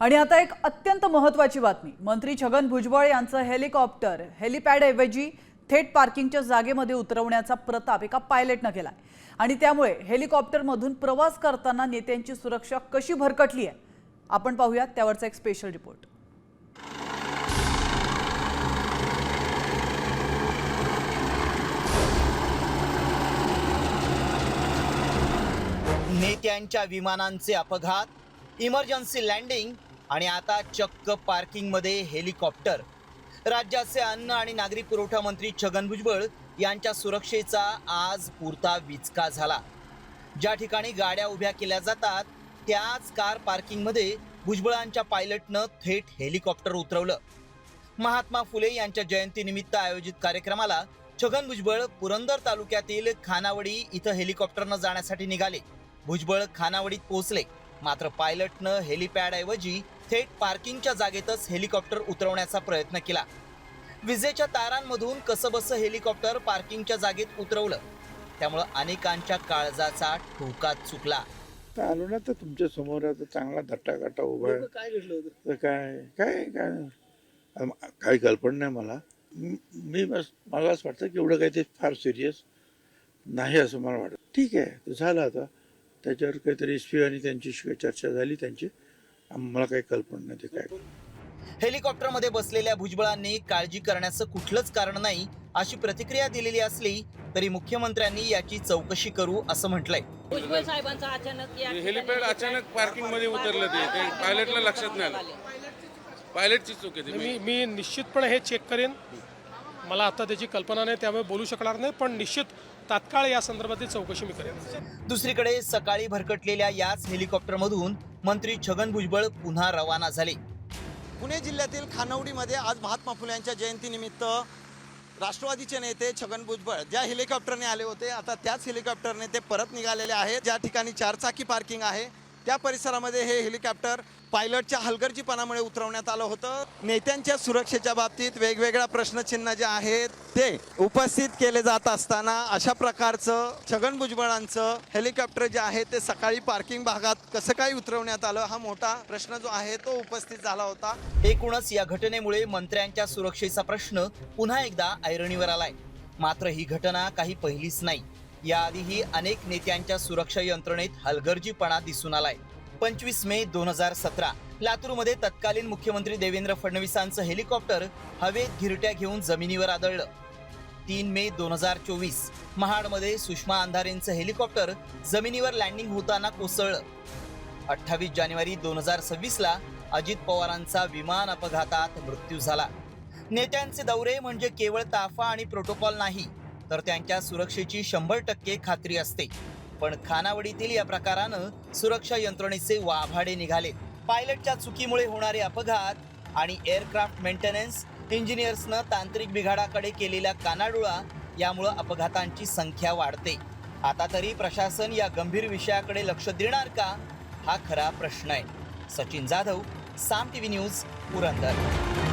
आणि आता एक अत्यंत महत्त्वाची बातमी। मंत्री छगन भुजबळ यांचं हेलिकॉप्टर हेलिपॅडऐवजी थेट पार्किंगच्या जागेमध्ये उतरवण्याचा प्रताप एका पायलटने केलाय आणि त्यामुळे हेलिकॉप्टरमधून प्रवास करताना नेत्यांची सुरक्षा कशी भरकटली आहे आपण पाहूया त्यावरचा एक स्पेशल रिपोर्ट। नेत्यांच्या विमानांचे अपघात, इमर्जन्सी लँडिंग आणि आता चक्क पार्किंग मध्ये हेलिकॉप्टर। राज्याचे अन्न आणि नागरी पुरवठा मंत्री छगन भुजबळ यांच्या सुरक्षेचा आज पुरता विचका झाला। ज्या ठिकाणी गाड्या उभ्या केल्या जातात त्याच कार पार्किंग मध्ये भुजबळांच्या पायलटनं थेट हेलिकॉप्टर उतरवलं। महात्मा फुले यांच्या जयंतीनिमित्त आयोजित कार्यक्रमाला छगन भुजबळ पुरंदर तालुक्यातील खानावडी इथं हेलिकॉप्टरनं जाण्यासाठी निघाले। भुजबळ खानावडीत पोहोचले, मात्र पायलटनं हेलिपॅड ऐवजी थेट पार्किंगच्या जागेतच हेलिकॉप्टर उतरवण्याचा प्रयत्न केला। विजेच्या तारांमधून कसंबसं हेलिकॉप्टर पार्किंगच्या जागेत उतरवलं, त्यामुळे अनेकांच्या काळजाचा ठोका चुकला। आलो ना तर तुमच्या समोर आता चांगला धट्टाकाटा उभा आहे। काय घडलं होतं? काय काय काय काही कल्पना नाही मला। मी बस मला असं वाटतं की एवढं काही ते फार सिरियस नाही असं मला वाटतं। ठीक आहे, ते झालं आता त्याच्यावर काहीतरी एसपी आणि त्यांची चर्चा झाली त्यांची, मला काही कल्पना नाही ते काय। हेलिकॉप्टरमध्ये बसलेल्या भुजबळांनी काळजी करण्याचं कुठलंच कारण नाही अशी प्रतिक्रिया दिलेली असली तरी मुख्यमंत्र्यांनी याची चौकशी करू असं म्हटलंय। भुजबळ साहेबांचा अचानक हेलिपॅड अचानक पार्किंग मध्ये उतरलं, ते पायलटला लक्षात नाही आलं। पायलटची चूक आहे। मी निश्चितपणे हे चेक करेन। मला आता त्याची कल्पना नाही त्यामुळे बोलू शकणार नाही, पण निश्चित तात्काळ या संदर्भातील चौकशी मी करेन। दुसरीकडे सकाळी भरकटलेल्या याच हेलिकॉप्टरमधून मंत्री छगन भुजबळ पुन्हा रवाना झाले। पुणे जिल्ह्यातील खानावडीमध्ये आज महात्मा फुले यांच्या जयंतीनिमित्त राष्ट्रवादीचे नेते छगन भुजबळ ज्या हेलिकॉप्टरने आले होते आता त्याच हेलिकॉप्टरने ते परत निघालेले आहेत। ज्या ठिकाणी चारचाकी पार्किंग आहे त्या परिसरामध्ये हे हेलिकॉप्टर पायलटच्या हलगर्जीपणामुळे उतरवण्यात आलं होतं। नेत्यांच्या सुरक्षेच्या बाबतीत वेगवेगळ्या प्रश्नचिन्ह जे आहेत ते उपस्थित केले जात असताना अशा प्रकारचं छगन भुजबळांचं हेलिकॉप्टर जे आहे ते सकाळी पार्किंग भागात कसं काय उतरवण्यात आलं हा मोठा प्रश्न जो आहे तो उपस्थित झाला होता। एकूणच या घटनेमुळे मंत्र्यांच्या सुरक्षेचा प्रश्न पुन्हा एकदा ऐरणीवर आलाय। मात्र ही घटना काही पहिलीच नाही। याआधीही अनेक नेत्यांच्या सुरक्षा यंत्रणेत हलगर्जीपणा दिसून आलाय। 25 मे 2017 लातूरमध्ये तत्कालीन मुख्यमंत्री देवेंद्र फडणवीसांचं हेलिकॉप्टर हवेत घिरट्या घेऊन जमिनीवर आदळलं। 3 मे 2024 महाडमध्ये सुषमा अंधारेंचं हेलिकॉप्टर जमिनीवर लँडिंग होताना कोसळलं। 28 जानेवारी 2026 ला अजित पवारांचा विमान अपघातात मृत्यू झाला। नेत्यांचे दौरे म्हणजे केवळ ताफा आणि प्रोटोकॉल नाही तर त्यांच्या सुरक्षेची 100% खात्री असते। पण खानावडीतील या प्रकारानं सुरक्षा यंत्रणेचे वाभाडे निघाले। पायलटच्या चुकीमुळे होणारे अपघात आणि एअरक्राफ्ट मेंटेनन्स इंजिनियर्सनं तांत्रिक बिघाडाकडे केलेला कानाडोळा यामुळे अपघातांची संख्या वाढते। आता तरी प्रशासन या गंभीर विषयाकडे लक्ष देणार का हा खरा प्रश्न आहे। सचिन जाधव, साम टीव्ही न्यूज, पुरंदर।